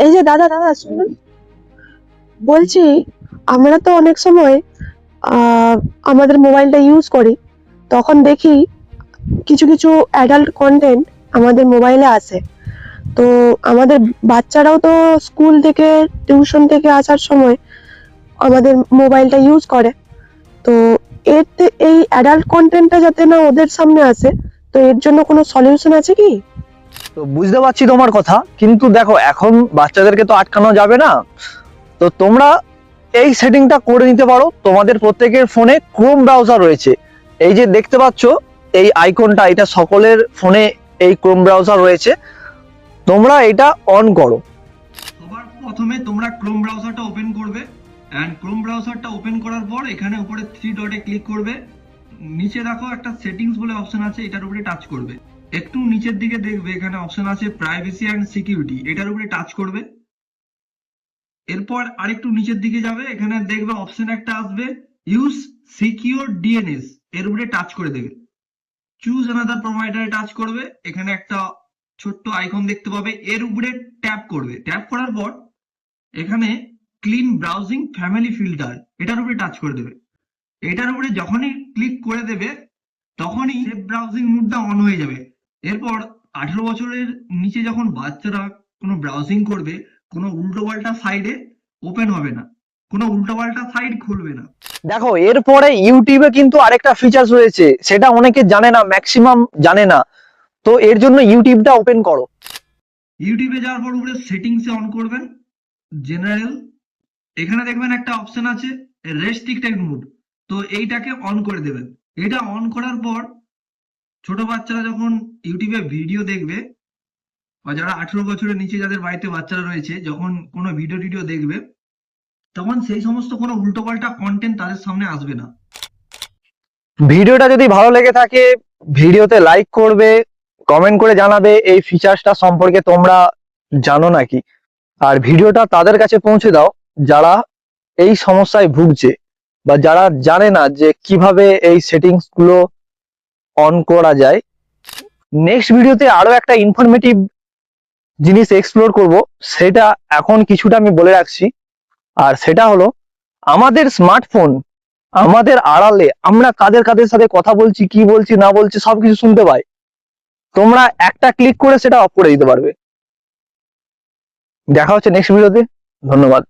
এই যে দাদা দাদা শুনুন, বলছি আমরা তো অনেক সময় আমাদের মোবাইলটা ইউজ করি, তখন দেখি কিছু কিছু অ্যাডাল্ট কন্টেন্ট আমাদের মোবাইলে আসে। তো আমাদের বাচ্চারাও তো স্কুল থেকে টিউশন থেকে আসার সময় আমাদের মোবাইলটা ইউজ করে। তো এই অ্যাডাল্ট কন্টেন্টটা যাতে না ওদের সামনে আসে, তো এর জন্য কোনো সলিউশন আছে কি? তো বুঝতে পারছি তোমার কথা, কিন্তু দেখো এখন বাচ্চাদেরকে তো আটকানো যাবে না। তো তোমরা এই সেটিংটা করে নিতে পারো। তোমাদের প্রত্যেকের ফোনে ক্রোম ব্রাউজার রয়েছে, এই যে দেখতে পাচ্ছ এই আইকনটা, এটা সকলের ফোনে এই ক্রোম ব্রাউজার রয়েছে। তোমরা এটা অন করো। সবার প্রথমে তোমরা ক্রোম ব্রাউজারটা ওপেন করবে, এন্ড ক্রোম ব্রাউজারটা ওপেন করার পর এখানে উপরে থ্রি ডটে ক্লিক করবে। নিচে দেখো একটা সেটিংস বলে অপশন আছে, এটার উপরে টাচ করবে। একটু নিচের দিকে দেখবে এখানে অপশন আছে প্রাইভেসি এন্ড সিকিউরিটি, এটার উপরে টাচ করবে। এরপর আরেকটু নিচের দিকে যাবে, এখানে দেখবে অপশন একটা আসবে ইউজ সিকিউর ডিএনএস, এর উপরে টাচ করে দেবে। চুজ অ্যানাদার প্রোভাইডারে টাচ করবে, এখানে একটা ছোট্ট আইকন দেখতে পাবে, এর উপরে ট্যাপ করবে। ট্যাপ করার পর এখানে ক্লিন ব্রাউজিং ফ্যামিলি ফিল্টার, এটার উপরে টাচ করে দেবে। এটার উপরে যখনই ক্লিক করে দেবে তখনই সেভ ব্রাউজিং মোডটা অন হয়ে যাবে। এরপর 18 বছরের নিচে যখন বাচ্চারা কোনো ব্রাউজিং করবে, কোনো উল্টোপাল্টা সাইডে ওপেন হবে না, কোনো উল্টোপাল্টা সাইড খুলবে না। দেখো এরপরে ইউটিউবে কিন্তু আরেকটা ফিচার রয়েছে, সেটা অনেকে জানে না, ম্যাক্সিমাম জানে না। তো এর জন্য ইউটিউবটা ওপেন করো। ইউটিউবে যাওয়ার পর উপরে সেটিংসে অন করবেন, জেনারেল, এখানে দেখবেন একটা অপশন আছে রেস্ট্রিক্টেড মোড, তো এইটাকে অন করে দেবেন। এটা অন করার পর ছোট বাচ্চারা যখন ইউটিউবে ভিডিও দেখবে, বা যারা 18 বছরের নিচে যাদের বাড়িতে বাচ্চারা রয়েছে, যখন কোনো ভিডিও দেখবে তখন সেই সমস্ত কোনো উল্টোপাল্টা কন্টেন্ট তাদের সামনে আসবে না। ভিডিওটা যদি ভালো লেগে থাকে ভিডিওতে লাইক করবে, কমেন্ট করে জানাবে এই ফিচারসটা সম্পর্কে তোমরা জানো নাকি। আর ভিডিওটা তাদের কাছে পৌঁছে দাও যারা এই সমস্যায় ভুগছে বা যারা জানে না যে কিভাবে এই সেটিংস গুলো অন করা যায়। নেক্সট ভিডিওতে আরো একটা ইনফরমেটিভ জিনিস এক্সপ্লোর করব, সেটা এখন কিছুটা আমি বলে রাখছি। আর সেটা হলো আমাদের স্মার্টফোন, আমাদের আড়ালে আমরা কাদের কাদের সাথে কথা বলছি, কি বলছি না বলছি সবকিছু শুনতে পাই। তোমরা একটা ক্লিক করে সেটা অফ করে দিতে পারবে। দেখা হচ্ছে নেক্সট ভিডিওতে। ধন্যবাদ।